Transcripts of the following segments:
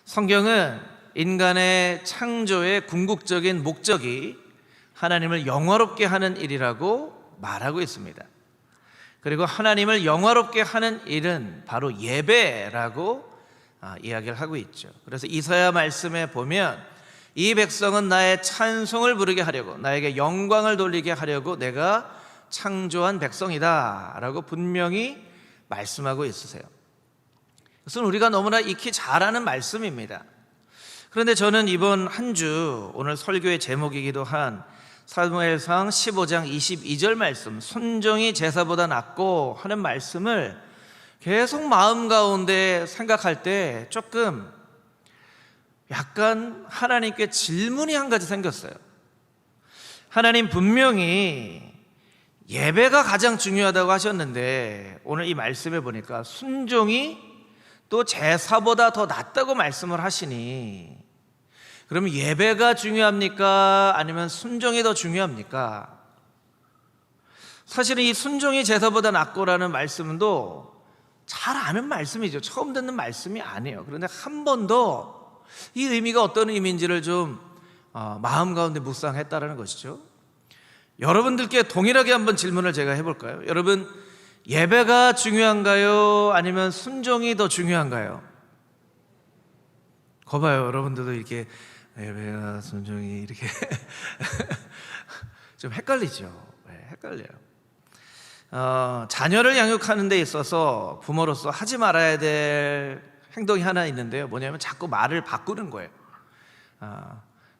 성경은 인간의 창조의 궁극적인 목적이 하나님을 영화롭게 하는 일이라고 말하고 있습니다. 그리고 하나님을 영화롭게 하는 일은 바로 예배라고 이야기를 하고 있죠. 그래서 이사야 말씀에 보면 이 백성은 나의 찬송을 부르게 하려고, 나에게 영광을 돌리게 하려고 내가 창조한 백성이다 라고 분명히 말씀하고 있으세요. 그것은 우리가 너무나 익히 잘 아는 말씀입니다. 그런데 저는 이번 한 주 오늘 설교의 제목이기도 한 사무엘상 15장 22절 말씀, 순종이 제사보다 낫고 하는 말씀을 계속 마음 가운데 생각할 때 조금 약간 하나님께 질문이 한 가지 생겼어요. 하나님 분명히 예배가 가장 중요하다고 하셨는데 오늘 이 말씀에 보니까 순종이 또 제사보다 더 낫다고 말씀을 하시니, 그러면 예배가 중요합니까? 아니면 순종이 더 중요합니까? 사실은 이 순종이 제사보다 낫고라는 말씀도 잘 아는 말씀이죠. 처음 듣는 말씀이 아니에요. 그런데 한 번 더 이 의미가 어떤 의미인지를 좀 마음 가운데 묵상했다라는 것이죠. 여러분들께 동일하게 한번 질문을 제가 해볼까요? 여러분, 예배가 중요한가요? 아니면 순종이 더 중요한가요? 거봐요, 여러분들도 이렇게 예배가 순종이 이렇게 좀 헷갈리죠. 네, 헷갈려요. 자녀를 양육하는 데 있어서 부모로서 하지 말아야 될 행동이 하나 있는데요. 뭐냐면 자꾸 말을 바꾸는 거예요.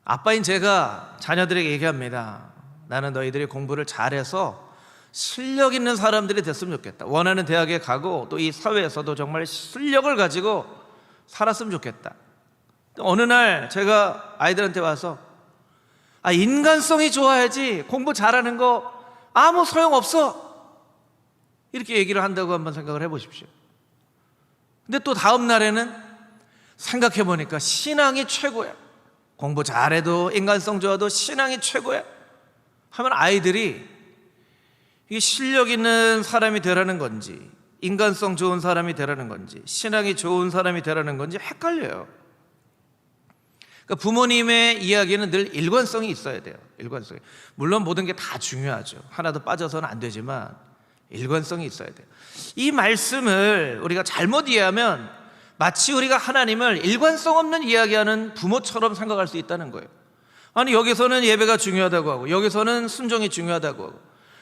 아빠인 제가 자녀들에게 얘기합니다. 나는 너희들이 공부를 잘해서 실력 있는 사람들이 됐으면 좋겠다. 원하는 대학에 가고 또 이 사회에서도 정말 실력을 가지고 살았으면 좋겠다. 어느 날 제가 아이들한테 와서 인간성이 좋아야지 공부 잘하는 거 아무 소용없어, 이렇게 얘기를 한다고 한번 생각을 해보십시오. 근데 또 다음 날에는 생각해보니까 신앙이 최고야, 공부 잘해도 인간성 좋아도 신앙이 최고야 하면 아이들이 이게 실력 있는 사람이 되라는 건지, 인간성 좋은 사람이 되라는 건지, 신앙이 좋은 사람이 되라는 건지 헷갈려요. 그러니까 부모님의 이야기는 늘 일관성이 있어야 돼요. 일관성이. 물론 모든 게 다 중요하죠. 하나도 빠져서는 안 되지만 일관성이 있어야 돼요. 이 말씀을 우리가 잘못 이해하면 마치 우리가 하나님을 일관성 없는 이야기하는 부모처럼 생각할 수 있다는 거예요. 아니, 여기서는 예배가 중요하다고 하고 여기서는 순종이 중요하다고 하고,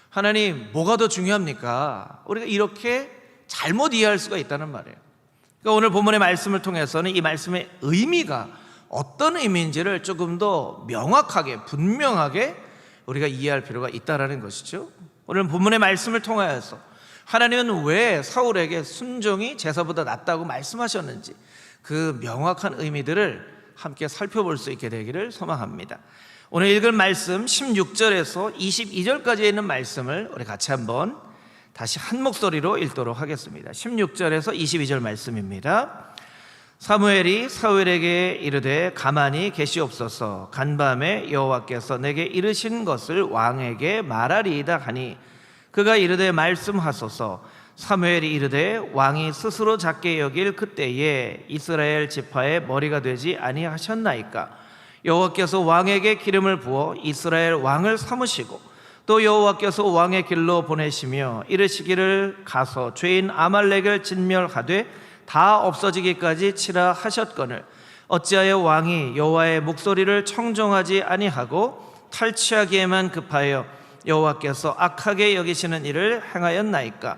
하나님 뭐가 더 중요합니까? 우리가 이렇게 잘못 이해할 수가 있다는 말이에요. 그러니까 오늘 본문의 말씀을 통해서는 이 말씀의 의미가 어떤 의미인지를 조금 더 명확하게, 분명하게 우리가 이해할 필요가 있다는 것이죠. 오늘 본문의 말씀을 통하여서 하나님은 왜 사울에게 순종이 제사보다 낫다고 말씀하셨는지 그 명확한 의미들을 함께 살펴볼 수 있게 되기를 소망합니다. 오늘 읽을 말씀 16절에서 22절까지 있는 말씀을 우리 같이 한번 다시 한 목소리로 읽도록 하겠습니다. 16절에서 22절 말씀입니다. 사무엘이 사울에게 이르되 가만히 계시옵소서. 간밤에 여호와께서 내게 이르신 것을 왕에게 말하리이다 하니 그가 이르되 말씀하소서. 사무엘이 이르되 왕이 스스로 작게 여길 그때에 이스라엘 지파의 머리가 되지 아니하셨나이까? 여호와께서 왕에게 기름을 부어 이스라엘 왕을 삼으시고 또 여호와께서 왕의 길로 보내시며 이르시기를 가서 죄인 아말렉을 진멸하되 다 없어지기까지 치라 하셨거늘 어찌하여 왕이 여호와의 목소리를 청종하지 아니하고 탈취하기에만 급하여 여호와께서 악하게 여기시는 일을 행하였나이까?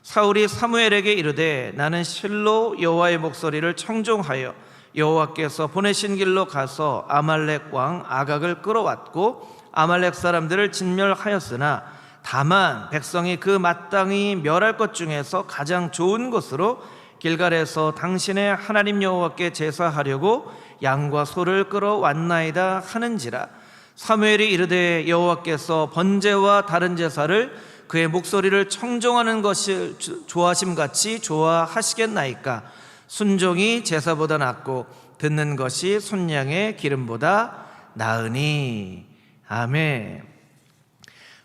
사울이 사무엘에게 이르되 나는 실로 여호와의 목소리를 청종하여 여호와께서 보내신 길로 가서 아말렉 왕 아각을 끌어왔고 아말렉 사람들을 진멸하였으나 다만 백성이 그 마땅히 멸할 것 중에서 가장 좋은 것으로 길갈에서 당신의 하나님 여호와께 제사하려고 양과 소를 끌어왔나이다 하는지라. 사무엘이 이르되 여호와께서 번제와 다른 제사를 그의 목소리를 청종하는 것을 좋아하심같이 좋아하시겠나이까? 순종이 제사보다 낫고 듣는 것이 순양의 기름보다 나으니. 아멘.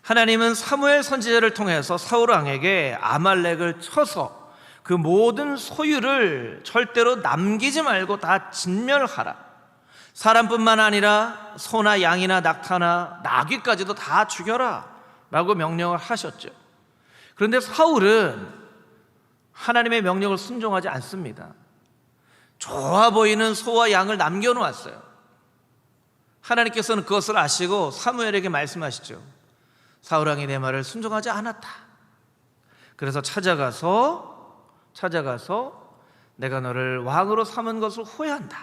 하나님은 사무엘 선지자를 통해서 사울 왕에게 아말렉을 쳐서 그 모든 소유를 절대로 남기지 말고 다 진멸하라. 사람뿐만 아니라 소나 양이나 낙타나 나귀까지도 다 죽여라 라고 명령을 하셨죠. 그런데 사울은 하나님의 명령을 순종하지 않습니다. 좋아 보이는 소와 양을 남겨놓았어요. 하나님께서는 그것을 아시고 사무엘에게 말씀하시죠. 사울왕이 내 말을 순종하지 않았다. 그래서 찾아가서 내가 너를 왕으로 삼은 것을 후회한다.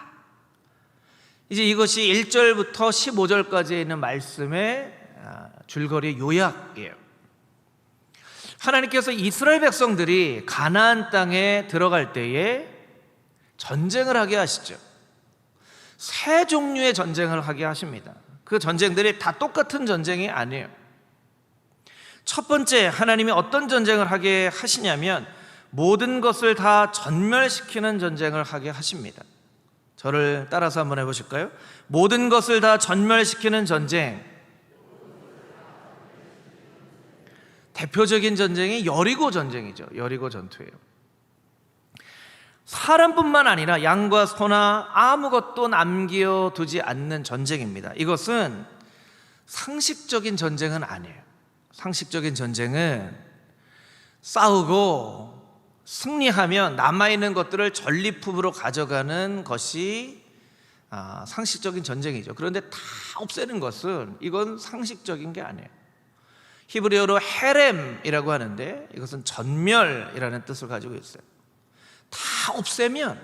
이제 이것이 1절부터 15절까지에 있는 말씀의 줄거리 요약이에요. 하나님께서 이스라엘 백성들이 가나안 땅에 들어갈 때에 전쟁을 하게 하시죠. 세 종류의 전쟁을 하게 하십니다. 그 전쟁들이 다 똑같은 전쟁이 아니에요. 첫 번째, 하나님이 어떤 전쟁을 하게 하시냐면 모든 것을 다 전멸시키는 전쟁을 하게 하십니다. 저를 따라서 한번 해보실까요? 모든 것을 다 전멸시키는 전쟁. 대표적인 전쟁이 여리고 전쟁이죠. 여리고 전투예요. 사람뿐만 아니라 양과 소나 아무것도 남겨두지 않는 전쟁입니다. 이것은 상식적인 전쟁은 아니에요. 상식적인 전쟁은 싸우고 승리하면 남아있는 것들을 전리품으로 가져가는 것이 상식적인 전쟁이죠. 그런데 다 없애는 것은 이건 상식적인 게 아니에요. 히브리어로 헤렘이라고 하는데 이것은 전멸이라는 뜻을 가지고 있어요. 다 없애는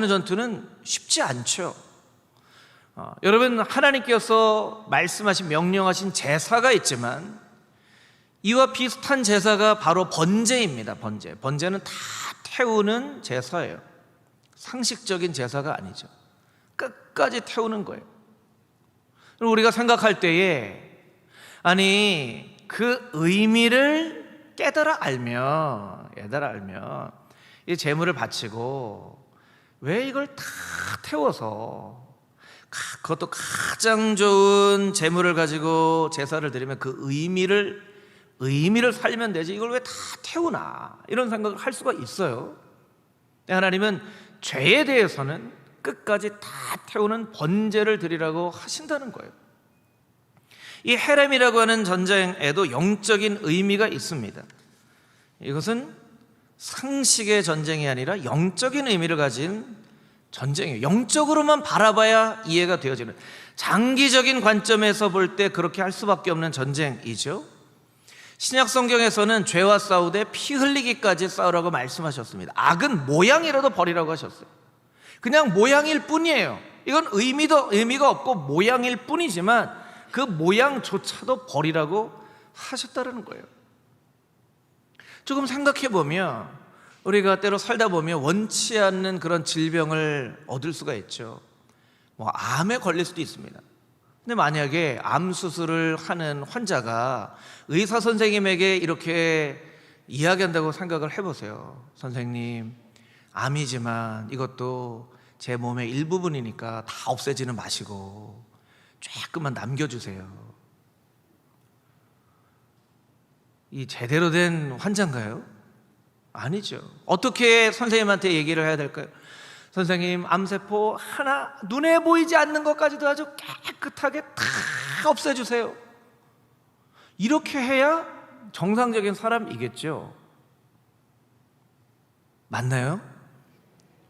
전투는 쉽지 않죠. 여러분, 하나님께서 말씀하신 명령하신 제사가 있지만 이와 비슷한 제사가 바로 번제입니다. 번제는 다 태우는 제사예요. 상식적인 제사가 아니죠. 끝까지 태우는 거예요. 우리가 생각할 때에 아니 그 의미를 깨달아 알면 이 제물을 바치고 왜 이걸 다 태워서 그것도 가장 좋은 제물을 가지고 제사를 드리면 그 의미를 살면 되지 이걸 왜 다 태우나 이런 생각을 할 수가 있어요. 하나님은 죄에 대해서는 끝까지 다 태우는 번제를 드리라고 하신다는 거예요. 이 헤렘이라고 하는 전쟁에도 영적인 의미가 있습니다. 이것은 상식의 전쟁이 아니라 영적인 의미를 가진 전쟁이에요. 영적으로만 바라봐야 이해가 되어지는, 장기적인 관점에서 볼 때 그렇게 할 수밖에 없는 전쟁이죠. 신약 성경에서는 죄와 싸우되 피 흘리기까지 싸우라고 말씀하셨습니다. 악은 모양이라도 버리라고 하셨어요. 그냥 모양일 뿐이에요. 이건 의미가 없고 모양일 뿐이지만 그 모양조차도 버리라고 하셨다는 거예요. 조금 생각해 보면 우리가 때로 살다 보면 원치 않는 그런 질병을 얻을 수가 있죠. 암에 걸릴 수도 있습니다. 근데 만약에 암 수술을 하는 환자가 의사 선생님에게 이렇게 이야기한다고 생각을 해보세요. 선생님, 암이지만 이것도 제 몸의 일부분이니까 다 없애지는 마시고 조금만 남겨주세요. 이 제대로 된 환자인가요? 아니죠. 어떻게 선생님한테 얘기를 해야 될까요? 선생님, 암세포 하나 눈에 보이지 않는 것까지도 아주 깨끗하게 다 없애주세요. 이렇게 해야 정상적인 사람이겠죠. 맞나요?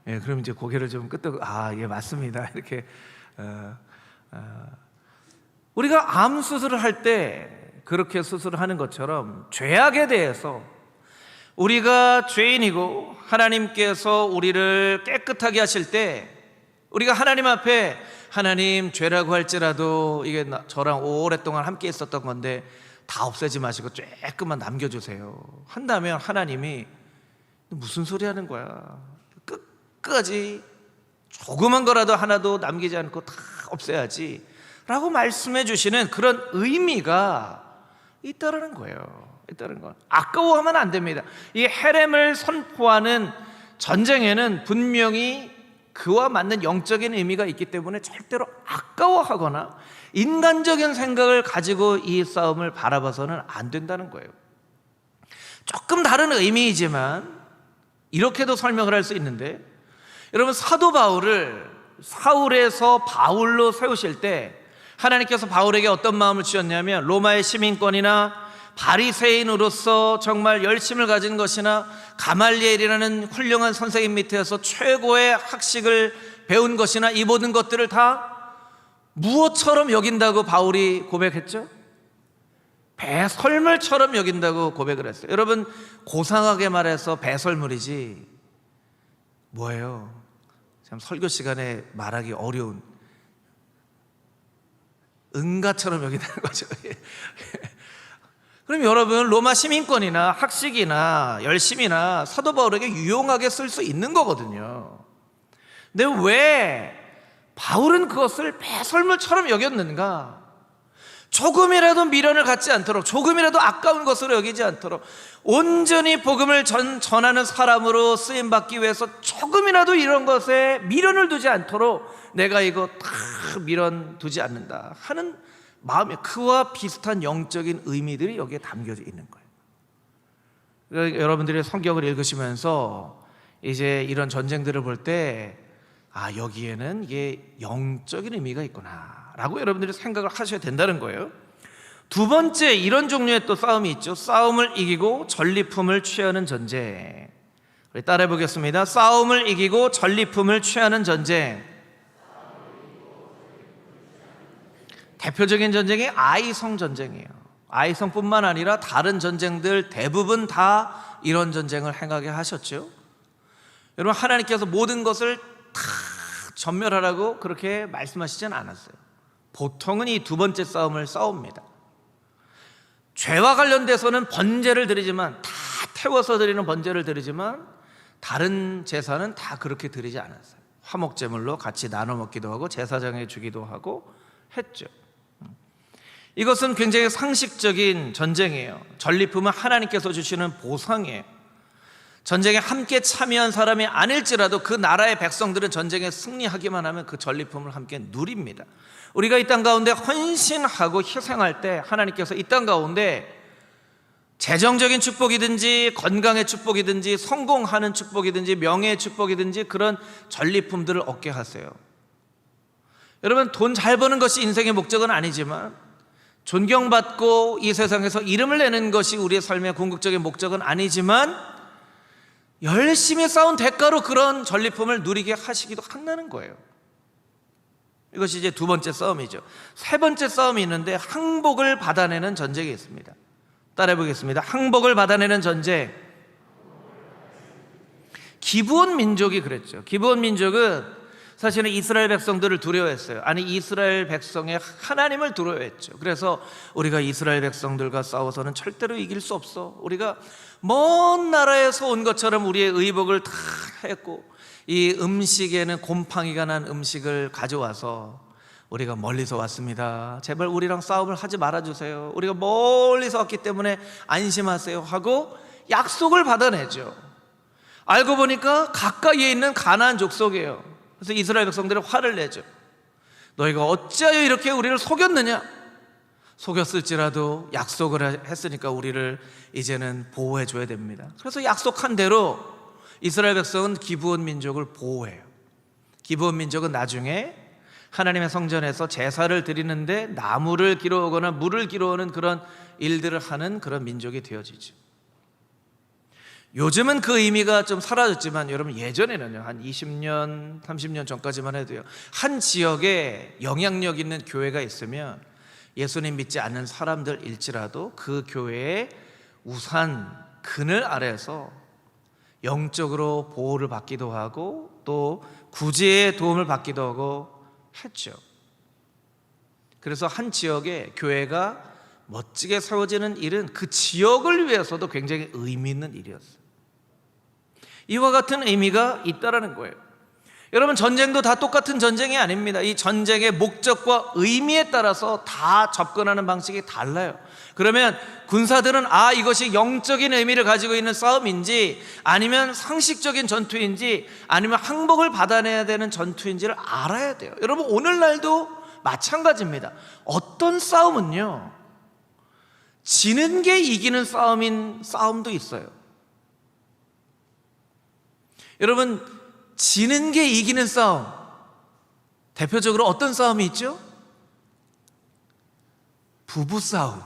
예, 그럼 이제 고개를 좀 끄덕, 예, 맞습니다. 이렇게 우리가 암 수술을 할 때 그렇게 수술을 하는 것처럼 죄악에 대해서 우리가 죄인이고 하나님께서 우리를 깨끗하게 하실 때 우리가 하나님 앞에 하나님, 죄라고 할지라도 이게 저랑 오랫동안 함께 있었던 건데 다 없애지 마시고 조금만 남겨주세요 한다면 하나님이 무슨 소리 하는 거야, 끝까지 조그만 거라도 하나도 남기지 않고 다 없애야지 라고 말씀해 주시는 그런 의미가 있다라는 거예요. 있다는 건 아까워하면 안 됩니다. 이 헤렘을 선포하는 전쟁에는 분명히 그와 맞는 영적인 의미가 있기 때문에 절대로 아까워하거나 인간적인 생각을 가지고 이 싸움을 바라봐서는 안 된다는 거예요. 조금 다른 의미이지만 이렇게도 설명을 할 수 있는데, 여러분, 사도 바울을 사울에서 바울로 세우실 때 하나님께서 바울에게 어떤 마음을 주셨냐면, 로마의 시민권이나 바리새인으로서 정말 열심을 가진 것이나 가말리엘이라는 훌륭한 선생님 밑에서 최고의 학식을 배운 것이나 이 모든 것들을 다 무엇처럼 여긴다고 바울이 고백했죠? 배설물처럼 여긴다고 고백을 했어요. 여러분, 고상하게 말해서 배설물이지 뭐예요? 참 설교 시간에 말하기 어려운 은가처럼 여긴다는 거죠. 그럼 여러분, 로마 시민권이나 학식이나 열심이나 사도 바울에게 유용하게 쓸 수 있는 거거든요. 근데 왜 바울은 그것을 배설물처럼 여겼는가? 조금이라도 미련을 갖지 않도록, 조금이라도 아까운 것으로 여기지 않도록, 온전히 복음을 전하는 사람으로 쓰임받기 위해서 조금이라도 이런 것에 미련을 두지 않도록 내가 이거 다 미련 두지 않는다 하는 마음이, 그와 비슷한 영적인 의미들이 여기에 담겨져 있는 거예요. 그러니까 여러분들이 성경을 읽으시면서 이제 이런 전쟁들을 볼 때, 아, 여기에는 이게 영적인 의미가 있구나 라고 여러분들이 생각을 하셔야 된다는 거예요. 두 번째, 이런 종류의 또 싸움이 있죠. 싸움을 이기고 전리품을 취하는 전쟁. 우리 따라해 보겠습니다. 싸움을 이기고 전리품을 취하는 전쟁. 대표적인 전쟁이 아이성 전쟁이에요. 아이성뿐만 아니라 다른 전쟁들 대부분 다 이런 전쟁을 행하게 하셨죠. 여러분, 하나님께서 모든 것을 다 전멸하라고 그렇게 말씀하시진 않았어요. 보통은 이 두 번째 싸움을 싸웁니다. 죄와 관련돼서는 번제를 드리지만, 다 태워서 드리는 번제를 드리지만 다른 제사는 다 그렇게 드리지 않았어요. 화목제물로 같이 나눠 먹기도 하고 제사장에 주기도 하고 했죠. 이것은 굉장히 상식적인 전쟁이에요. 전리품은 하나님께서 주시는 보상이에요. 전쟁에 함께 참여한 사람이 아닐지라도 그 나라의 백성들은 전쟁에 승리하기만 하면 그 전리품을 함께 누립니다. 우리가 이 땅 가운데 헌신하고 희생할 때 하나님께서 이 땅 가운데 재정적인 축복이든지 건강의 축복이든지 성공하는 축복이든지 명예의 축복이든지 그런 전리품들을 얻게 하세요. 여러분, 돈 잘 버는 것이 인생의 목적은 아니지만, 존경받고 이 세상에서 이름을 내는 것이 우리의 삶의 궁극적인 목적은 아니지만, 열심히 싸운 대가로 그런 전리품을 누리게 하시기도 한다는 거예요. 이것이 이제 두 번째 싸움이죠. 세 번째 싸움이 있는데, 항복을 받아내는 전쟁이 있습니다. 따라해 보겠습니다. 항복을 받아내는 전쟁. 기브온 민족이 그랬죠. 기브온 민족은 사실은 이스라엘 백성들을 두려워했어요. 아니, 이스라엘 백성의 하나님을 두려워했죠. 그래서 우리가 이스라엘 백성들과 싸워서는 절대로 이길 수 없어, 우리가 먼 나라에서 온 것처럼 우리의 의복을 다 했고, 이 음식에는 곰팡이가 난 음식을 가져와서 우리가 멀리서 왔습니다, 제발 우리랑 싸움을 하지 말아주세요, 우리가 멀리서 왔기 때문에 안심하세요 하고 약속을 받아내죠. 알고 보니까 가까이에 있는 가나안 족속이에요. 그래서 이스라엘 백성들은 화를 내죠. 너희가 어찌하여 이렇게 우리를 속였느냐? 속였을지라도 약속을 했으니까 우리를 이제는 보호해 줘야 됩니다. 그래서 약속한 대로 이스라엘 백성은 기브온 민족을 보호해요. 기브온 민족은 나중에 하나님의 성전에서 제사를 드리는데 나무를 길어오거나 물을 길어오는 그런 일들을 하는 그런 민족이 되어지죠. 요즘은 그 의미가 좀 사라졌지만, 여러분, 예전에는요, 한 20년, 30년 전까지만 해도요, 한 지역에 영향력 있는 교회가 있으면 예수님 믿지 않는 사람들일지라도 그 교회의 우산, 그늘 아래에서 영적으로 보호를 받기도 하고 또 구제의 도움을 받기도 하고 했죠. 그래서 한 지역에 교회가 멋지게 세워지는 일은 그 지역을 위해서도 굉장히 의미 있는 일이었어요. 이와 같은 의미가 있다라는 거예요. 여러분, 전쟁도 다 똑같은 전쟁이 아닙니다. 이 전쟁의 목적과 의미에 따라서 다 접근하는 방식이 달라요. 그러면 군사들은 이것이 영적인 의미를 가지고 있는 싸움인지, 아니면 상식적인 전투인지, 아니면 항복을 받아내야 되는 전투인지를 알아야 돼요. 여러분, 오늘날도 마찬가지입니다. 어떤 싸움은요, 지는 게 이기는 싸움도 있어요. 여러분, 지는 게 이기는 싸움, 대표적으로 어떤 싸움이 있죠? 부부싸움.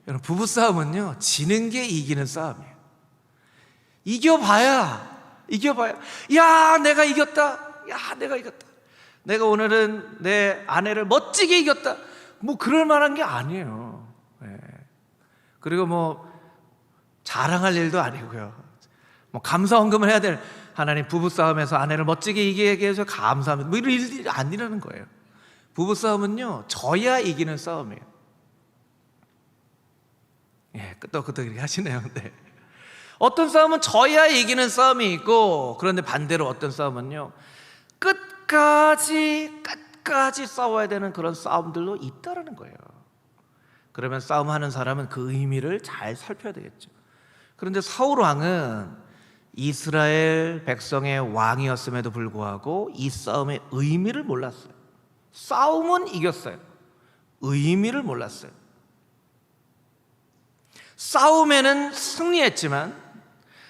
여러분, 부부싸움은요, 지는 게 이기는 싸움이에요. 이겨봐야, 야, 내가 이겼다. 내가 오늘은 내 아내를 멋지게 이겼다. 뭐 그럴 만한 게 아니에요. 네. 그리고 뭐 자랑할 일도 아니고요. 뭐 감사헌금을 해야 될, 하나님 부부싸움에서 아내를 멋지게 이기게 해서 감사합니다, 뭐 이런 일들이 아니라는 거예요. 부부싸움은요, 져야 이기는 싸움이에요. 예, 끄떡끄떡 하시네요. 네. 어떤 싸움은 져야 이기는 싸움이 있고, 그런데 반대로 어떤 싸움은요, 끝까지 싸워야 되는 그런 싸움들도 있다라는 거예요. 그러면 싸움하는 사람은 그 의미를 잘 살펴야 되겠죠. 그런데 사울 왕은 이스라엘 백성의 왕이었음에도 불구하고 이 싸움의 의미를 몰랐어요. 싸움은 이겼어요. 의미를 몰랐어요. 싸움에는 승리했지만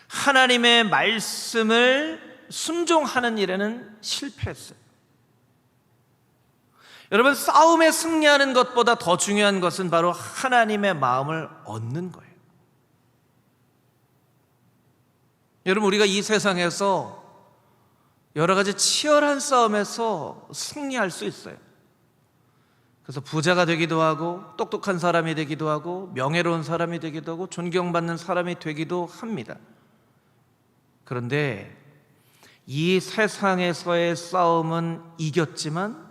하나님의 말씀을 순종하는 일에는 실패했어요. 여러분, 싸움에 승리하는 것보다 더 중요한 것은 바로 하나님의 마음을 얻는 거예요. 여러분, 우리가 이 세상에서 여러 가지 치열한 싸움에서 승리할 수 있어요. 그래서 부자가 되기도 하고, 똑똑한 사람이 되기도 하고, 명예로운 사람이 되기도 하고, 존경받는 사람이 되기도 합니다. 그런데 이 세상에서의 싸움은 이겼지만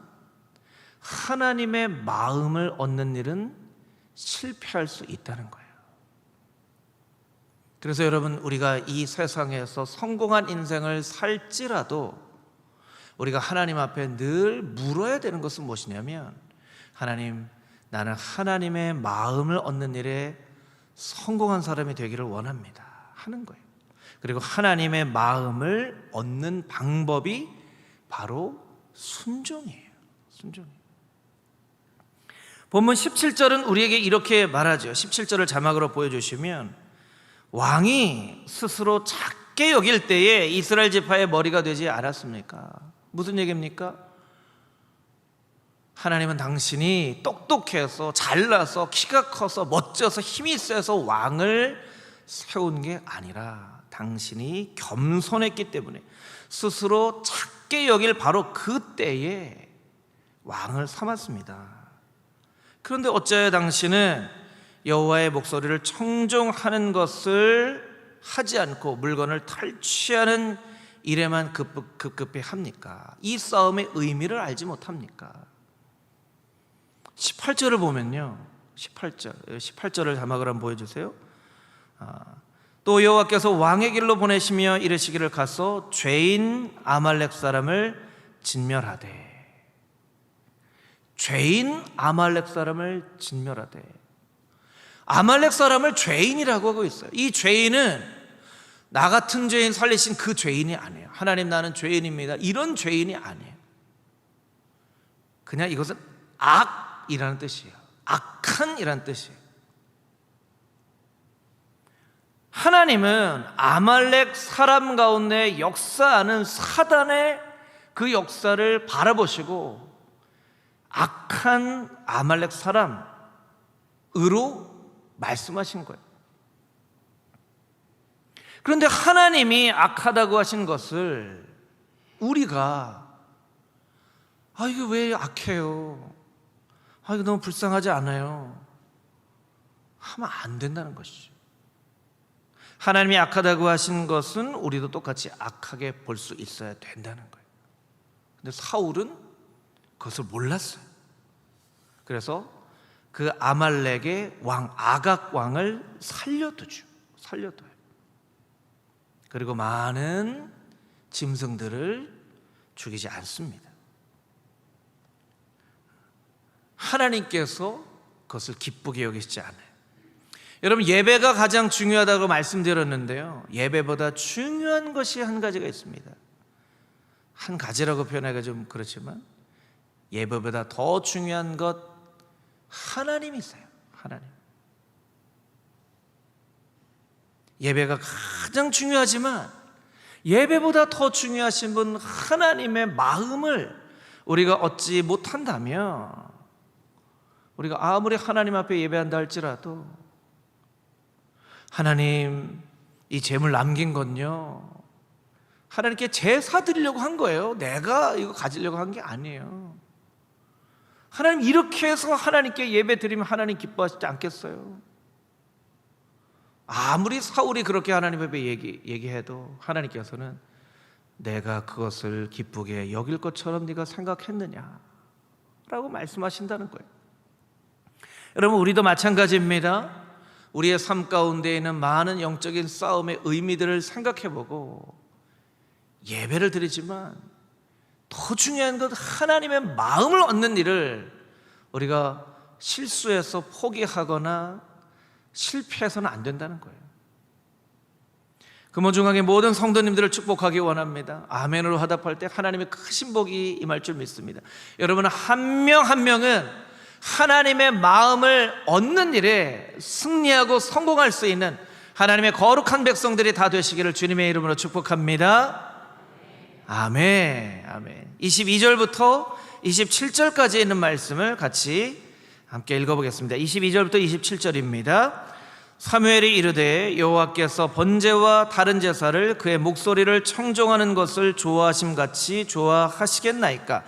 하나님의 마음을 얻는 일은 실패할 수 있다는 거예요. 그래서 여러분, 우리가 이 세상에서 성공한 인생을 살지라도 우리가 하나님 앞에 늘 물어야 되는 것은 무엇이냐면, 하나님, 나는 하나님의 마음을 얻는 일에 성공한 사람이 되기를 원합니다 하는 거예요. 그리고 하나님의 마음을 얻는 방법이 바로 순종이에요. 순종이에요. 본문 17절은 우리에게 이렇게 말하죠. 17절을 자막으로 보여주시면, 왕이 스스로 작게 여길 때에 이스라엘 지파의 머리가 되지 않았습니까? 무슨 얘기입니까? 하나님은 당신이 똑똑해서 잘나서 키가 커서 멋져서 힘이 세서 왕을 세운 게 아니라 당신이 겸손했기 때문에 스스로 작게 여길 바로 그때에 왕을 삼았습니다. 그런데 어찌하여 당신은 여호와의 목소리를 청종하는 것을 하지 않고 물건을 탈취하는 일에만 급급해 합니까? 이 싸움의 의미를 알지 못합니까? 18절을 보면요, 18절을 자막을 한번 보여주세요. 또 여호와께서 왕의 길로 보내시며 이르시기를, 가서 죄인 아말렉 사람을 진멸하되. 죄인 아말렉 사람을 진멸하되. 아말렉 사람을 죄인이라고 하고 있어요. 이 죄인은 나 같은 죄인 살리신 그 죄인이 아니에요. 하나님, 나는 죄인입니다, 이런 죄인이 아니에요. 그냥 이것은 악이라는 뜻이에요. 악한 이라는 뜻이에요. 하나님은 아말렉 사람 가운데 역사하는 사단의 그 역사를 바라보시고 악한 아말렉 사람으로 말씀하신 거예요. 그런데 하나님이 악하다고 하신 것을 우리가, 이거 왜 악해요, 이거 너무 불쌍하지 않아요 하면 안 된다는 것이죠. 하나님이 악하다고 하신 것은 우리도 똑같이 악하게 볼 수 있어야 된다는 거예요. 근데 사울은 그것을 몰랐어요. 그래서 그 아말렉의 왕 아각 왕을 살려두죠. 그리고 많은 짐승들을 죽이지 않습니다. 하나님께서 그것을 기쁘게 여기시지 않아요. 여러분, 예배가 가장 중요하다고 말씀드렸는데요, 예배보다 중요한 것이 한 가지가 있습니다. 한 가지라고 표현하기가 좀 그렇지만 예배보다 더 중요한 것, 하나님이세요. 하나님. 예배가 가장 중요하지만 예배보다 더 중요하신 분 하나님의 마음을 우리가 얻지 못한다면, 우리가 아무리 하나님 앞에 예배한다 할지라도 하나님, 이 재물 남긴 건요 하나님께 제사 드리려고 한 거예요. 내가 이거 가지려고 한 게 아니에요. 하나님, 이렇게 해서 하나님께 예배 드리면 하나님 기뻐하시지 않겠어요? 아무리 사울이 그렇게 하나님 앞에 얘기해도 하나님께서는 내가 그것을 기쁘게 여길 것처럼 네가 생각했느냐 라고 말씀하신다는 거예요. 여러분, 우리도 마찬가지입니다. 우리의 삶 가운데 있는 많은 영적인 싸움의 의미들을 생각해보고 예배를 드리지만 더 중요한 건 하나님의 마음을 얻는 일을 우리가 실수해서 포기하거나 실패해서는 안 된다는 거예요. 금호중앙의 모든 성도님들을 축복하기 원합니다. 아멘으로 화답할 때 하나님의 크신 복이 임할 줄 믿습니다. 여러분, 한 명 한 명은 하나님의 마음을 얻는 일에 승리하고 성공할 수 있는 하나님의 거룩한 백성들이 다 되시기를 주님의 이름으로 축복합니다. 아멘. 아멘. 22절부터 27절까지 있는 말씀을 같이 함께 읽어보겠습니다. 22절부터 27절입니다. 사무엘이 이르되 여호와께서 번제와 다른 제사를 그의 목소리를 청종하는 것을 좋아하심같이 좋아하시겠나이까?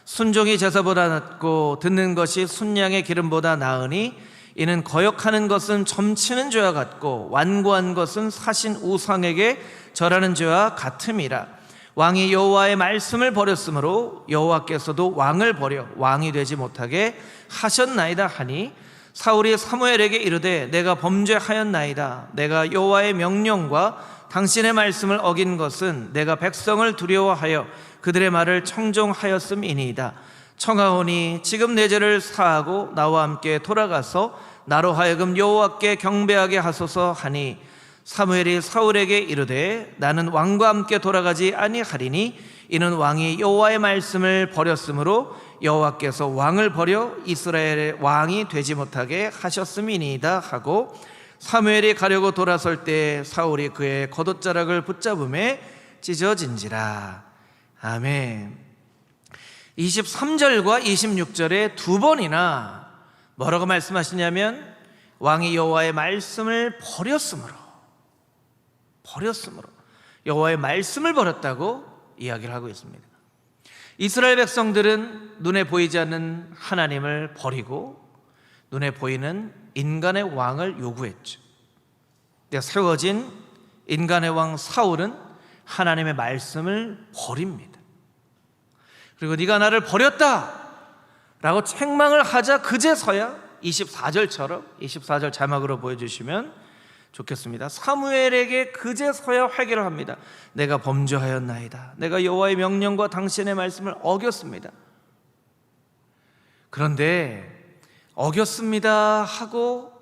순종이 제사보다 낫고 듣는 것이 순양의 기름보다 나으니 이는 거역하는 것은 점치는 죄와 같고 완고한 것은 사신 우상에게 절하는 죄와 같음이라. 왕이 여호와의 말씀을 버렸으므로 여호와께서도 왕을 버려 왕이 되지 못하게 하셨나이다 하니, 사울이 사무엘에게 이르되 내가 범죄하였나이다. 내가 여호와의 명령과 당신의 말씀을 어긴 것은 내가 백성을 두려워하여 그들의 말을 청종하였음이니이다. 청하오니 지금 내 죄를 사하고 나와 함께 돌아가서 나로 하여금 여호와께 경배하게 하소서 하니, 사무엘이 사울에게 이르되 나는 왕과 함께 돌아가지 아니하리니 이는 왕이 여호와의 말씀을 버렸으므로 여호와께서 왕을 버려 이스라엘의 왕이 되지 못하게 하셨음이니이다 하고, 사무엘이 가려고 돌아설 때 사울이 그의 겉옷자락을 붙잡음에 찢어진지라. 아멘. 23절과 26절에 두 번이나 뭐라고 말씀하시냐면 왕이 여호와의 말씀을 버렸으므로 여호와의 말씀을 버렸다고 이야기를 하고 있습니다. 이스라엘 백성들은 눈에 보이지 않는 하나님을 버리고 눈에 보이는 인간의 왕을 요구했죠. 세워진 인간의 왕 사울은 하나님의 말씀을 버립니다. 그리고 네가 나를 버렸다 라고 책망을 하자 그제서야 24절처럼, 24절 자막으로 보여주시면 좋겠습니다. 사무엘에게 그제서야 회개를 합니다. 내가 범죄하였나이다. 내가 여호와의 명령과 당신의 말씀을 어겼습니다. 그런데 어겼습니다 하고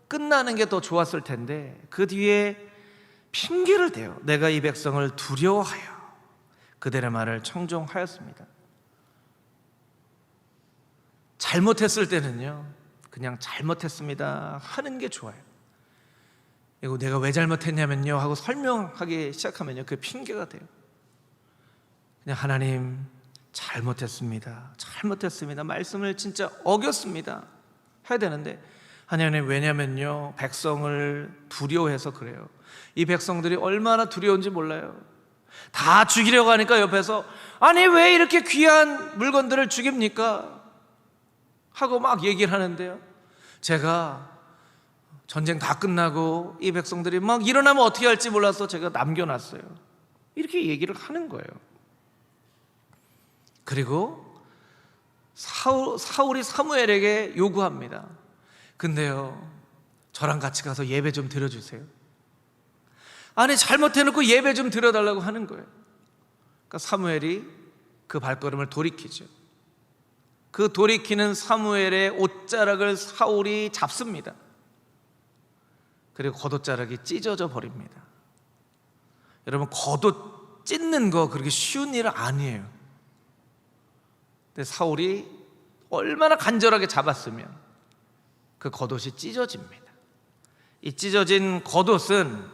끝나는 게 더 좋았을 텐데 그 뒤에 핑계를 대요. 내가 이 백성을 두려워하여 그들의 말을 청종하였습니다. 잘못했을 때는요 그냥 잘못했습니다 하는 게 좋아요. 이거 내가 왜 잘못했냐면요 하고 설명하기 시작하면요 그 핑계가 돼요. 그냥 하나님 잘못했습니다. 말씀을 진짜 어겼습니다 해야 되는데, 하나님 왜냐면요 백성을 두려워해서 그래요. 이 백성들이 얼마나 두려운지 몰라요. 다 죽이려고 하니까 옆에서 아니 왜 이렇게 귀한 물건들을 죽입니까 하고 막 얘기를 하는데요, 제가 전쟁 다 끝나고 이 백성들이 막 일어나면 어떻게 할지 몰라서 제가 남겨놨어요. 이렇게 얘기를 하는 거예요. 그리고 사울이 사무엘에게 요구합니다. 근데요 저랑 같이 가서 예배 좀 드려주세요. 아니 잘못해놓고 예배 좀 드려달라고 하는 거예요. 그러니까 사무엘이 그 발걸음을 돌이키죠. 그 돌이키는 사무엘의 옷자락을 사울이 잡습니다. 그리고 겉옷자락이 찢어져 버립니다. 여러분 겉옷 찢는 거 그렇게 쉬운 일은 아니에요. 근데 사울이 얼마나 간절하게 잡았으면 그 겉옷이 찢어집니다. 이 찢어진 겉옷은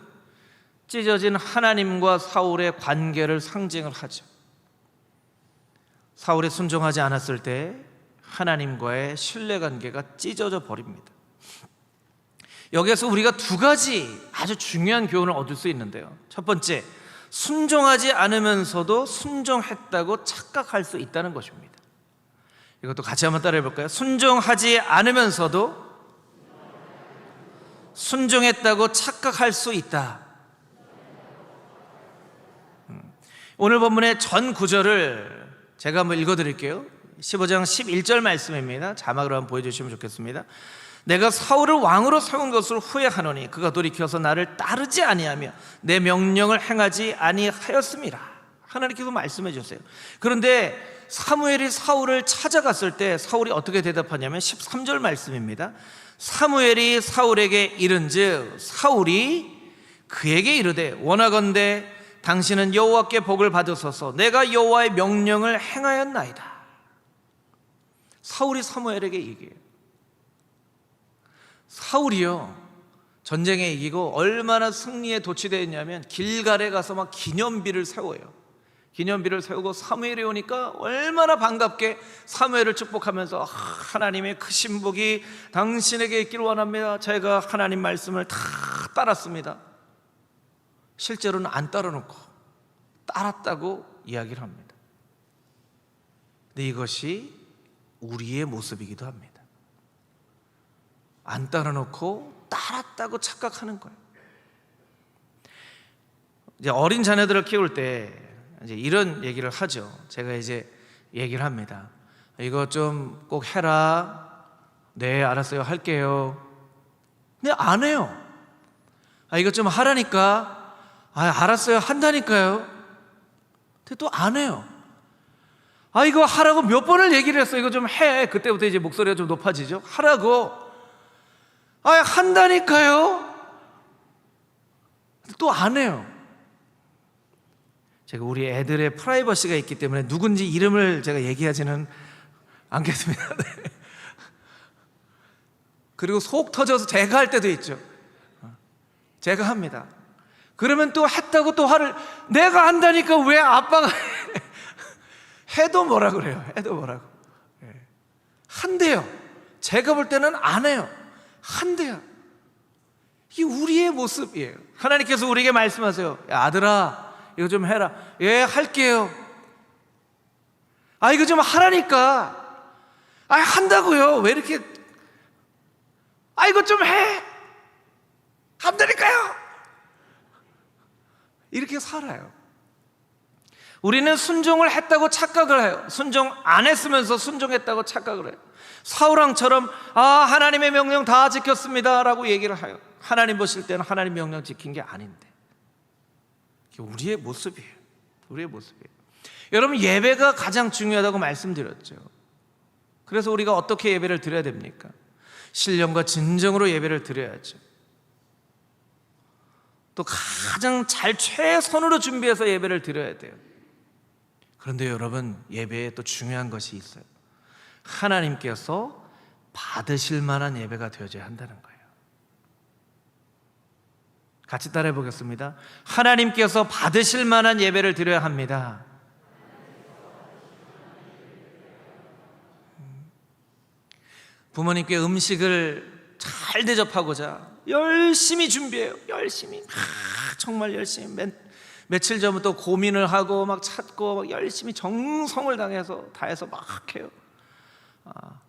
찢어진 하나님과 사울의 관계를 상징을 하죠. 사울이 순종하지 않았을 때 하나님과의 신뢰관계가 찢어져 버립니다. 여기에서 우리가 두 가지 아주 중요한 교훈을 얻을 수 있는데요. 첫 번째, 순종하지 않으면서도 순종했다고 착각할 수 있다는 것입니다. 이것도 같이 한번 따라해 볼까요? 순종하지 않으면서도 순종했다고 착각할 수 있다. 오늘 본문의 전 구절을 제가 한번 읽어드릴게요. 15장 11절 말씀입니다. 자막으로 한번 보여주시면 좋겠습니다. 내가 사울을 왕으로 세운 것을 후회하노니 그가 돌이켜서 나를 따르지 아니하며 내 명령을 행하지 아니하였음이라. 하나님께서 말씀해 주세요. 그런데 사무엘이 사울을 찾아갔을 때 사울이 어떻게 대답하냐면 13절 말씀입니다. 사무엘이 사울에게 이른즉 사울이 그에게 이르되 원하건대 당신은 여호와께 복을 받으소서. 내가 여호와의 명령을 행하였나이다. 사울이 사무엘에게 얘기해요. 사울이요, 전쟁에 이기고 얼마나 승리에 도취되었냐면 길갈에 가서 막 기념비를 세워요. 기념비를 세우고 사무엘이 오니까 얼마나 반갑게 사무엘을 축복하면서 하나님의 크신 복이 당신에게 있기를 원합니다. 제가 하나님 말씀을 다 따랐습니다. 실제로는 안 따라놓고 따랐다고 이야기를 합니다. 근데 이것이 우리의 모습이기도 합니다. 안 따라놓고 따랐다고 착각하는 거예요. 이제 어린 자녀들을 키울 때 이제 이런 얘기를 하죠. 제가 이제 얘기를 합니다. 이거 좀 꼭 해라. 네, 알았어요. 할게요. 근데 안 해요. 이거 좀 하라니까. 알았어요. 한다니까요. 근데 또 안 해요. 이거 하라고 몇 번을 얘기를 했어. 이거 좀 해. 그때부터 이제 목소리가 좀 높아지죠. 하라고. 한다니까요. 또 안 해요. 제가 우리 애들의 프라이버시가 있기 때문에 누군지 이름을 제가 얘기하지는 않겠습니다. 네. 그리고 속 터져서 제가 할 때도 있죠. 제가 합니다. 그러면 또 했다고 또 화를, 내가 한다니까 왜 아빠가 해? 해도 뭐라 그래요. 해도 뭐라고. 한대요. 제가 볼 때는 안 해요. 한대요. 이게 우리의 모습이에요. 하나님께서 우리에게 말씀하세요. 야, 아들아, 이거 좀 해라. 예, 할게요. 이거 좀 하라니까. 한다고요. 왜 이렇게? 이거 좀 해. 한다니까요. 이렇게 살아요. 우리는 순종을 했다고 착각을 해요. 순종 안 했으면서 순종했다고 착각을 해요. 사울왕처럼 하나님의 명령 다 지켰습니다 라고 얘기를 해요. 하나님 보실 때는 하나님 명령 지킨 게 아닌데. 이게 우리의 모습이에요. 우리의 모습이에요. 여러분, 예배가 가장 중요하다고 말씀드렸죠. 그래서 우리가 어떻게 예배를 드려야 됩니까? 신령과 진정으로 예배를 드려야죠. 또 가장 잘 최선으로 준비해서 예배를 드려야 돼요. 그런데 여러분, 예배에 또 중요한 것이 있어요. 하나님께서 받으실 만한 예배가 되어져야 한다는 거예요. 같이 따라해 보겠습니다. 하나님께서 받으실 만한 예배를 드려야 합니다. 부모님께 음식을 잘 대접하고자 열심히 준비해요. 열심히, 정말 열심히. 며칠 전부터 고민을 하고 막 찾고 막 열심히 정성을 다해서 막 해요.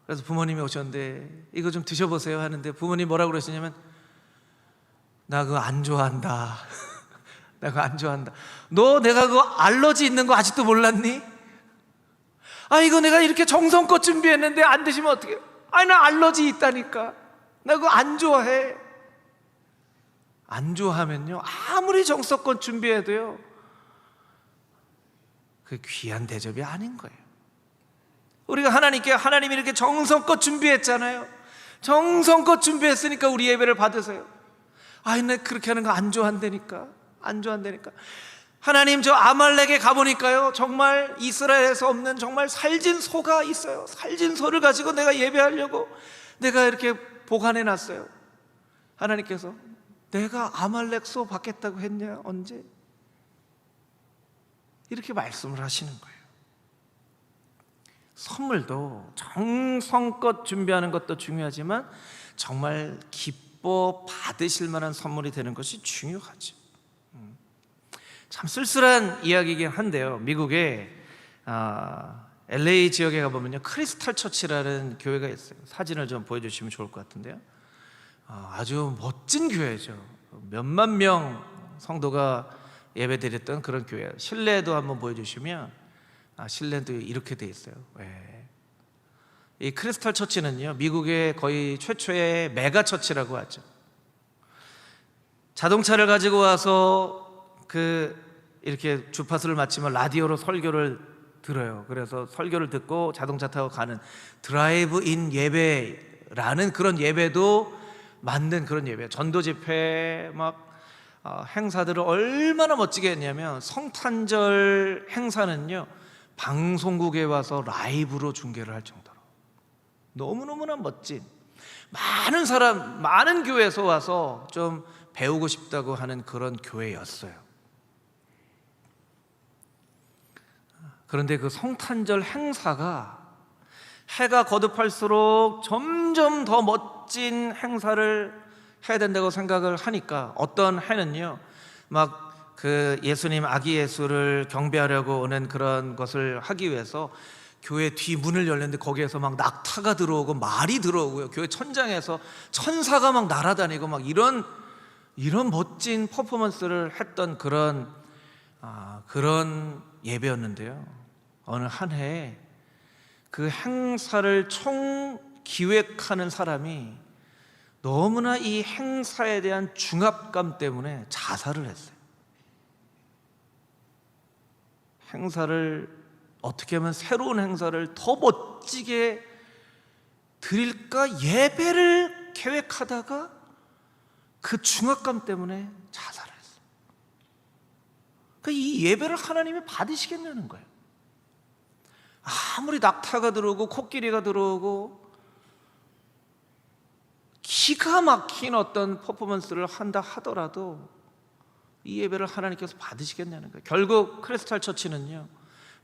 그래서 부모님이 오셨는데 이거 좀 드셔보세요 하는데 부모님 뭐라고 그러시냐면, 나 그거 안 좋아한다. 나 그거 안 좋아한다. 너 내가 그거 알러지 있는 거 아직도 몰랐니? 이거 내가 이렇게 정성껏 준비했는데 안 드시면 어떡해? 나 알러지 있다니까. 나 그거 안 좋아해. 안 좋아하면요, 아무리 정성껏 준비해도요, 그 귀한 대접이 아닌 거예요. 우리가 하나님이 이렇게 정성껏 준비했잖아요. 정성껏 준비했으니까 우리 예배를 받으세요. 나 그렇게 하는 거 안 좋아한다니까. 안 좋아한다니까. 하나님, 저 아말렉에 가보니까요, 정말 이스라엘에서 없는 정말 살진 소가 있어요. 살진 소를 가지고 내가 예배하려고 내가 이렇게 보관해 놨어요. 하나님께서 내가 아말렉소 받겠다고 했냐? 언제? 이렇게 말씀을 하시는 거예요. 선물도 정성껏 준비하는 것도 중요하지만 정말 기뻐 받으실 만한 선물이 되는 것이 중요하죠. 참 쓸쓸한 이야기이긴 한데요, 미국의 LA 지역에 가보면요, 크리스탈 처치라는 교회가 있어요. 사진을 좀 보여주시면 좋을 것 같은데요, 아주 멋진 교회죠. 몇만 명 성도가 예배드렸던 그런 교회예요. 실내도 한번 보여주시면 실내도 이렇게 돼 있어요. 이 크리스탈 처치는요, 미국의 거의 최초의 메가 처치라고 하죠. 자동차를 가지고 와서 이렇게 주파수를 맞추면 라디오로 설교를 들어요. 그래서 설교를 듣고 자동차 타고 가는 드라이브인 예배라는 그런 예배도 만든 그런 예배, 전도 집회 행사들을 얼마나 멋지게 했냐면, 성탄절 행사는요 방송국에 와서 라이브로 중계를 할 정도로 너무너무나 멋진, 많은 사람, 많은 교회에서 와서 좀 배우고 싶다고 하는 그런 교회였어요. 그런데 그 성탄절 행사가 해가 거듭할수록 점점 더 멋진 행사를 해야 된다고 생각을 하니까, 어떤 해는요 예수님 아기 예수를 경배하려고 오는 그런 것을 하기 위해서 교회 뒷문을 열렸는데 거기에서 막 낙타가 들어오고 말이 들어오고요, 교회 천장에서 천사가 막 날아다니고 막 이런 멋진 퍼포먼스를 했던 그런 예배였는데요, 어느 한 해에 그 행사를 총 기획하는 사람이 너무나 이 행사에 대한 중압감 때문에 자살을 했어요. 행사를 어떻게 하면 새로운 행사를 더 멋지게 드릴까 예배를 계획하다가 그 중압감 때문에 자살을 했어요. 그러니까 이 예배를 하나님이 받으시겠냐는 거예요. 아무리 낙타가 들어오고 코끼리가 들어오고 기가 막힌 어떤 퍼포먼스를 한다 하더라도 이 예배를 하나님께서 받으시겠냐는 거예요. 결국 크리스탈 처치는요,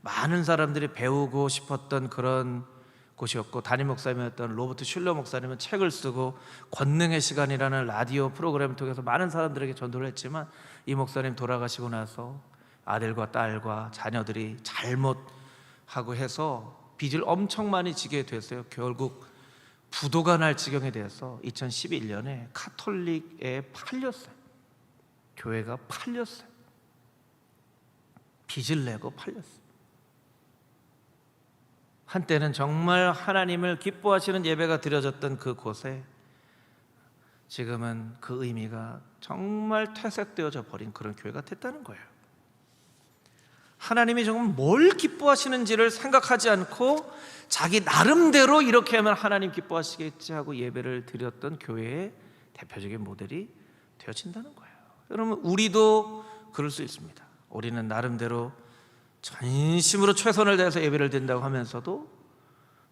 많은 사람들이 배우고 싶었던 그런 곳이었고, 담임 목사님이었던 로버트 슐러 목사님은 책을 쓰고 권능의 시간이라는 라디오 프로그램을 통해서 많은 사람들에게 전도를 했지만, 이 목사님 돌아가시고 나서 아들과 딸과 자녀들이 잘못하고 해서 빚을 엄청 많이 지게 됐어요. 결국 부도가 날 지경에 대해서 2011년에 카톨릭에 팔렸어요. 교회가 팔렸어요. 빚을 내고 팔렸어요. 한때는 정말 하나님을 기뻐하시는 예배가 드려졌던 그 곳에 지금은 그 의미가 정말 퇴색되어져 버린 그런 교회가 됐다는 거예요. 하나님이 정말 뭘 기뻐하시는지를 생각하지 않고 자기 나름대로 이렇게 하면 하나님 기뻐하시겠지 하고 예배를 드렸던 교회의 대표적인 모델이 되어진다는 거예요. 여러분, 우리도 그럴 수 있습니다. 우리는 나름대로 전심으로 최선을 다해서 예배를 드린다고 하면서도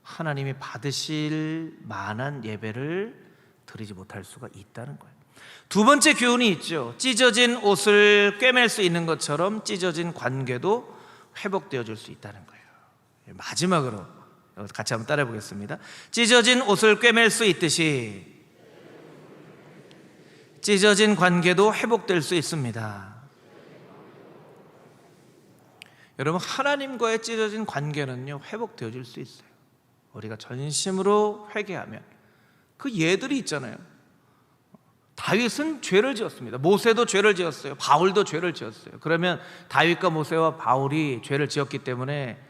하나님이 받으실 만한 예배를 드리지 못할 수가 있다는 거예요. 두 번째 교훈이 있죠. 찢어진 옷을 꿰맬 수 있는 것처럼 찢어진 관계도 회복되어질 수 있다는 거예요. 마지막으로 같이 한번 따라해 보겠습니다. 찢어진 옷을 꿰맬 수 있듯이 찢어진 관계도 회복될 수 있습니다. 여러분, 하나님과의 찢어진 관계는요 회복되어질 수 있어요. 우리가 전심으로 회개하면. 그 예들이 있잖아요. 다윗은 죄를 지었습니다. 모세도 죄를 지었어요. 바울도 죄를 지었어요. 그러면 다윗과 모세와 바울이 죄를 지었기 때문에,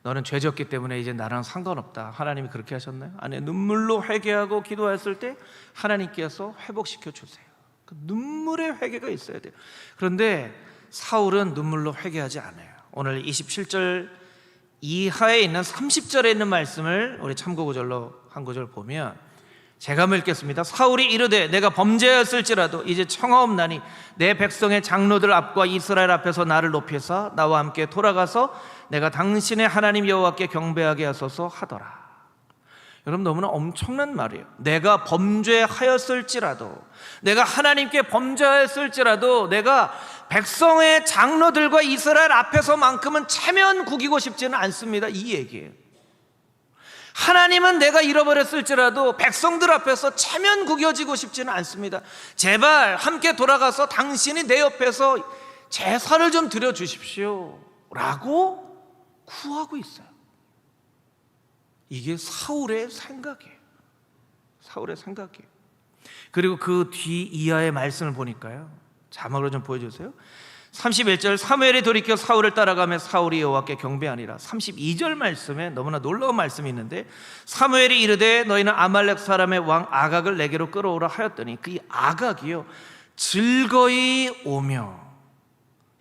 너는 죄 지었기 때문에 이제 나랑 상관없다, 하나님이 그렇게 하셨나요? 아니, 눈물로 회개하고 기도했을 때 하나님께서 회복시켜 주세요. 그 눈물의 회개가 있어야 돼요. 그런데 사울은 눈물로 회개하지 않아요. 오늘 27절 이하에 있는 30절에 있는 말씀을 우리 참고구절로 한 구절 보면, 제가 한번 읽겠습니다. 사울이 이르되 내가 범죄하였을지라도 이제 청하옵나니 내 백성의 장로들 앞과 이스라엘 앞에서 나를 높이사 나와 함께 돌아가서 내가 당신의 하나님 여호와께 경배하게 하소서 하더라. 여러분, 너무나 엄청난 말이에요. 내가 범죄하였을지라도, 내가 하나님께 범죄하였을지라도 내가 백성의 장로들과 이스라엘 앞에서만큼은 체면 구기고 싶지는 않습니다, 이 얘기예요. 하나님은 내가 잃어버렸을지라도 백성들 앞에서 체면 구겨지고 싶지는 않습니다. 제발 함께 돌아가서 당신이 내 옆에서 제사를 좀 드려주십시오 라고 구하고 있어요. 이게 사울의 생각이에요. 사울의 생각이에요. 그리고 그 뒤 이하의 말씀을 보니까요, 자막으로 좀 보여주세요. 31절, 사무엘이 돌이켜 사울을 따라가며 사울이 여호와께 경배하니라. 32절 말씀에 너무나 놀라운 말씀이 있는데, 사무엘이 이르되 너희는 아말렉 사람의 왕 아각을 내게로 끌어오라 하였더니 그 아각이요 즐거이 오며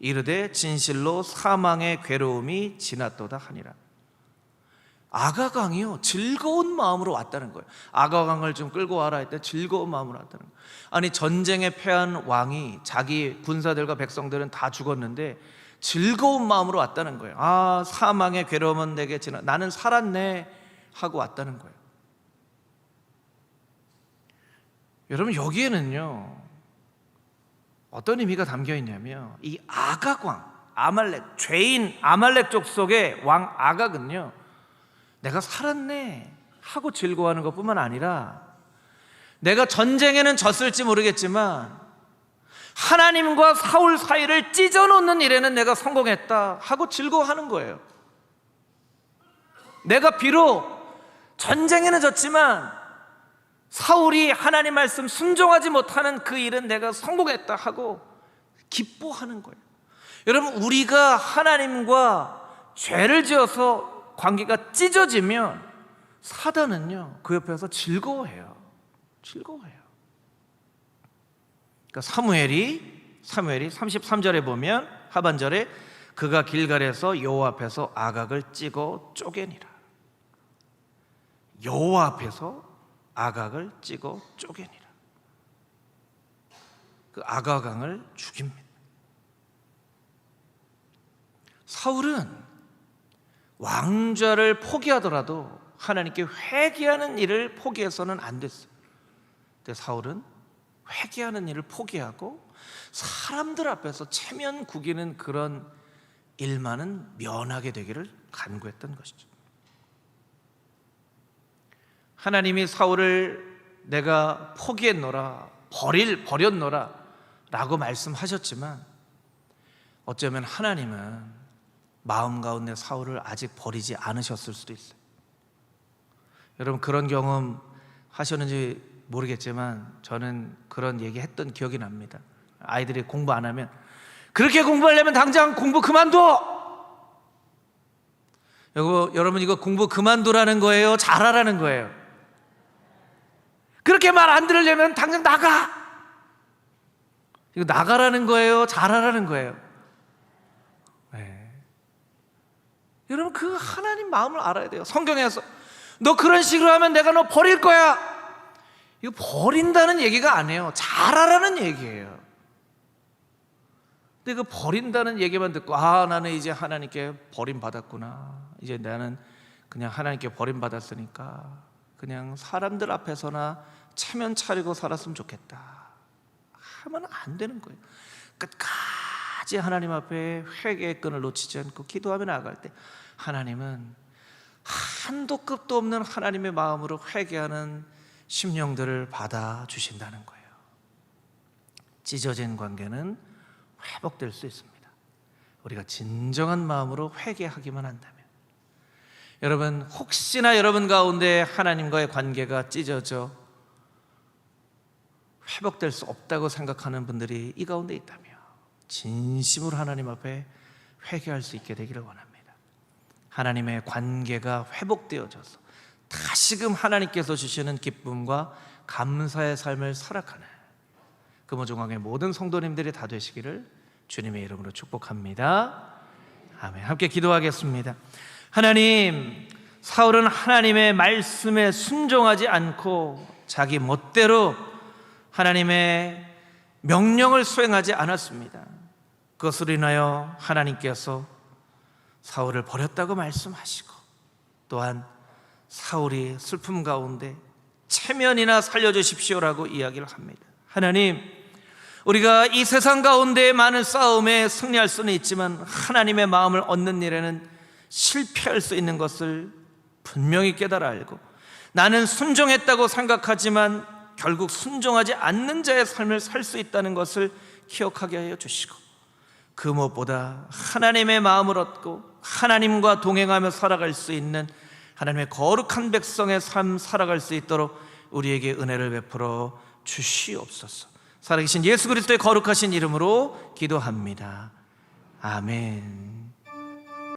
이르되 진실로 사망의 괴로움이 지났도다 하니라. 아각 왕이요 즐거운 마음으로 왔다는 거예요. 아각 왕을 좀 끌고 와라 했더니 즐거운 마음으로 왔다는 거예요. 아니, 전쟁에 패한 왕이, 자기 군사들과 백성들은 다 죽었는데 즐거운 마음으로 왔다는 거예요. 아, 사망의 괴로움은 내게 지나, 나는 살았네 하고 왔다는 거예요. 여러분, 여기에는요 어떤 의미가 담겨 있냐면, 이 아각 왕, 아말렉, 죄인 아말렉 족속의 왕 아각은요, 내가 살았네 하고 즐거워하는 것뿐만 아니라, 내가 전쟁에는 졌을지 모르겠지만 하나님과 사울 사이를 찢어놓는 일에는 내가 성공했다 하고 즐거워하는 거예요. 내가 비록 전쟁에는 졌지만 사울이 하나님 말씀 순종하지 못하는 그 일은 내가 성공했다 하고 기뻐하는 거예요. 여러분, 우리가 하나님과 죄를 지어서 관계가 찢어지면 사단은요 그 옆에서 즐거워해요. 즐거워해요. 그러니까 사무엘이 33절에 보면 하반절에 그가 길갈에서 여호와 앞에서 아각을 찍어 쪼개니라. 여호와 앞에서 아각을 찍어 쪼개니라. 그 아각 왕을 죽입니다. 사울은 왕좌를 포기하더라도 하나님께 회개하는 일을 포기해서는 안 됐어요. 근데 사울은 회개하는 일을 포기하고 사람들 앞에서 체면 구기는 그런 일만은 면하게 되기를 간구했던 것이죠. 하나님이 사울을 내가 포기했노라, 버렸노라 라고 말씀하셨지만, 어쩌면 하나님은 마음 가운데 사울을 아직 버리지 않으셨을 수도 있어요. 여러분, 그런 경험 하셨는지 모르겠지만 저는 그런 얘기 했던 기억이 납니다. 아이들이 공부 안 하면, 그렇게 공부하려면 당장 공부 그만둬! 여러분, 이거 공부 그만두라는 거예요? 잘하라는 거예요? 그렇게 말 안 들으려면 당장 나가! 이거 나가라는 거예요? 잘하라는 거예요? 네. 여러분, 그 하나님 마음을 알아야 돼요. 성경에서 너 그런 식으로 하면 내가 너 버릴 거야, 이거 버린다는 얘기가 아니에요. 잘하라는 얘기예요. 근데 그 버린다는 얘기만 듣고, 아, 나는 이제 하나님께 버림받았구나, 이제 나는 그냥 하나님께 버림받았으니까 그냥 사람들 앞에서나 체면 차리고 살았으면 좋겠다 하면 안 되는 거예요. 끝까지 하나님 앞에 회개의 끈을 놓치지 않고 기도하며 나아갈 때, 하나님은 한도 끝도 없는 하나님의 마음으로 회개하는 심령들을 받아주신다는 거예요. 찢어진 관계는 회복될 수 있습니다. 우리가 진정한 마음으로 회개하기만 한다면. 여러분, 혹시나 여러분 가운데 하나님과의 관계가 찢어져 회복될 수 없다고 생각하는 분들이 이 가운데 있다면 진심으로 하나님 앞에 회개할 수 있게 되기를 원합니다. 하나님의 관계가 회복되어져서 다시금 하나님께서 주시는 기쁨과 감사의 삶을 살아가는 금호종강의 모든 성도님들이 다 되시기를 주님의 이름으로 축복합니다. 아멘. 함께 기도하겠습니다. 하나님, 사울은 하나님의 말씀에 순종하지 않고 자기 멋대로 하나님의 명령을 수행하지 않았습니다. 그것으로 인하여 하나님께서 사울을 버렸다고 말씀하시고, 또한 사울이 슬픔 가운데 체면이나 살려주십시오라고 이야기를 합니다. 하나님, 우리가 이 세상 가운데 많은 싸움에 승리할 수는 있지만 하나님의 마음을 얻는 일에는 실패할 수 있는 것을 분명히 깨달아 알고, 나는 순종했다고 생각하지만 결국 순종하지 않는 자의 삶을 살 수 있다는 것을 기억하게 하여 주시고, 그 무엇보다 하나님의 마음을 얻고 하나님과 동행하며 살아갈 수 있는 하나님의 거룩한 백성의 삶 살아갈 수 있도록 우리에게 은혜를 베풀어 주시옵소서. 살아계신 예수 그리스도의 거룩하신 이름으로 기도합니다. 아멘.